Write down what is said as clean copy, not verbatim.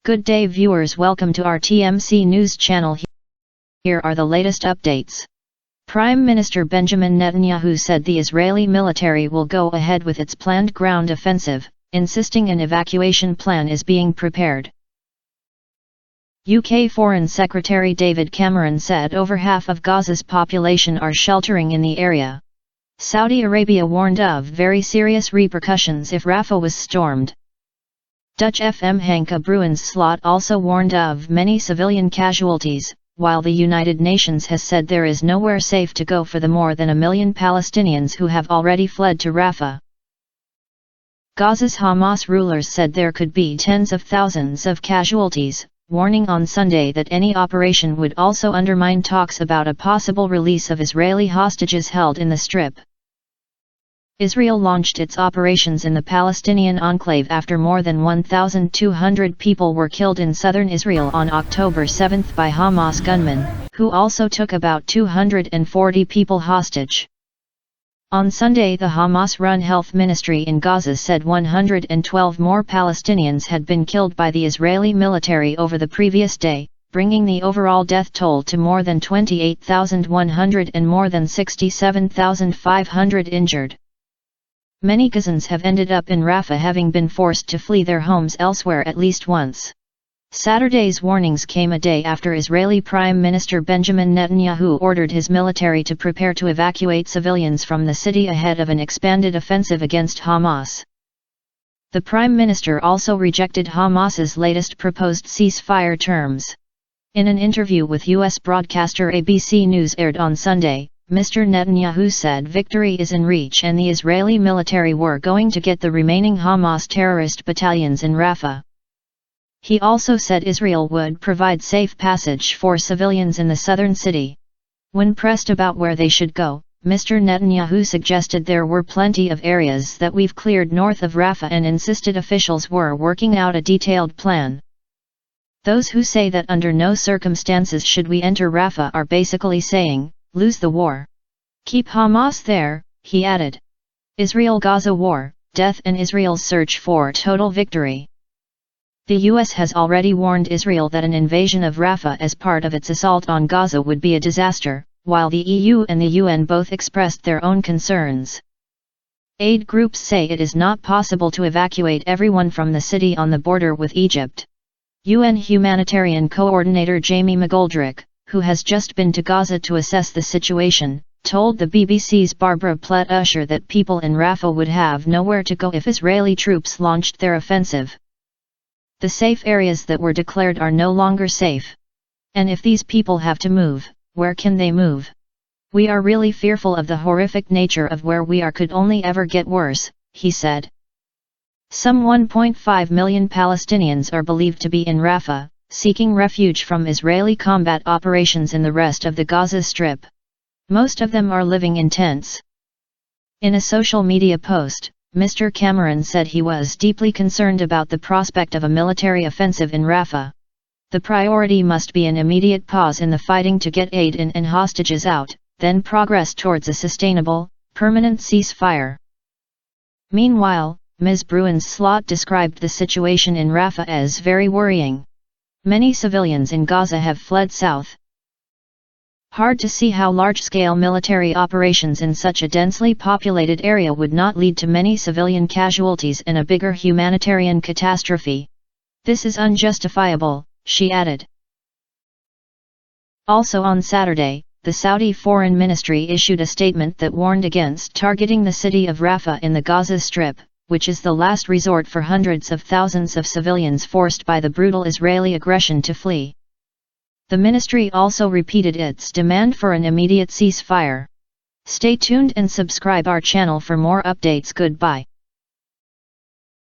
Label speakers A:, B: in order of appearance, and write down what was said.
A: Good day viewers, welcome to our TMC News channel. Here are the latest updates. Prime Minister Benjamin Netanyahu said the Israeli military will go ahead with its planned ground offensive, insisting an evacuation plan is being prepared. UK Foreign Secretary David Cameron said over half of Gaza's population are sheltering in the area. Saudi Arabia warned of very serious repercussions if Rafah was stormed. Dutch FM Henke Bruins Slot also warned of many civilian casualties, while the United Nations has said there is nowhere safe to go for the more than 1 million Palestinians who have already fled to Rafah. Gaza's Hamas rulers said there could be tens of thousands of casualties, warning on Sunday that any operation would also undermine talks about a possible release of Israeli hostages held in the Strip. Israel launched its operations in the Palestinian enclave after more than 1,200 people were killed in southern Israel on October 7 by Hamas gunmen, who also took about 240 people hostage. On Sunday, the Hamas-run health ministry in Gaza said 112 more Palestinians had been killed by the Israeli military over the previous day, bringing the overall death toll to more than 28,100 and more than 67,500 injured. Many Gazans have ended up in Rafah, having been forced to flee their homes elsewhere at least once. Saturday's warnings came a day after Israeli Prime Minister Benjamin Netanyahu ordered his military to prepare to evacuate civilians from the city ahead of an expanded offensive against Hamas. The Prime Minister also rejected Hamas's latest proposed ceasefire terms. In an interview with U.S. broadcaster ABC News aired on Sunday, Mr. Netanyahu said victory is in reach and the Israeli military were going to get the remaining Hamas terrorist battalions in Rafah. He also said Israel would provide safe passage for civilians in the southern city. When pressed about where they should go, Mr. Netanyahu suggested there were plenty of areas that we've cleared north of Rafah and insisted officials were working out a detailed plan. Those who say that under no circumstances should we enter Rafah are basically saying, lose the war. Keep Hamas there, he added. Israel-Gaza war, death and Israel's search for total victory. The US has already warned Israel that an invasion of Rafah as part of its assault on Gaza would be a disaster, while the EU and the UN both expressed their own concerns. Aid groups say it is not possible to evacuate everyone from the city on the border with Egypt. UN humanitarian coordinator Jamie McGoldrick, who has just been to Gaza to assess the situation, told the BBC's Barbara Plett-Usher that people in Rafah would have nowhere to go if Israeli troops launched their offensive. The safe areas that were declared are no longer safe. And if these people have to move, where can they move? We are really fearful of the horrific nature of where we are could only ever get worse, he said. Some 1.5 million Palestinians are believed to be in Rafah, seeking refuge from Israeli combat operations in the rest of the Gaza Strip. Most of them are living in tents. In a social media post, Mr. Cameron said he was deeply concerned about the prospect of a military offensive in Rafah. The priority must be an immediate pause in the fighting to get aid in and hostages out, then progress towards a sustainable, permanent ceasefire. Meanwhile, Ms. Bruins Slot described the situation in Rafah as very worrying. Many civilians in Gaza have fled south. Hard to see how large-scale military operations in such a densely populated area would not lead to many civilian casualties and a bigger humanitarian catastrophe. This is unjustifiable, she added. Also on Saturday, the Saudi Foreign Ministry issued a statement that warned against targeting the city of Rafah in the Gaza Strip, which is the last resort for hundreds of thousands of civilians forced by the brutal Israeli aggression to flee. The ministry also repeated its demand for an immediate ceasefire. Stay tuned and subscribe our channel for more updates. Goodbye.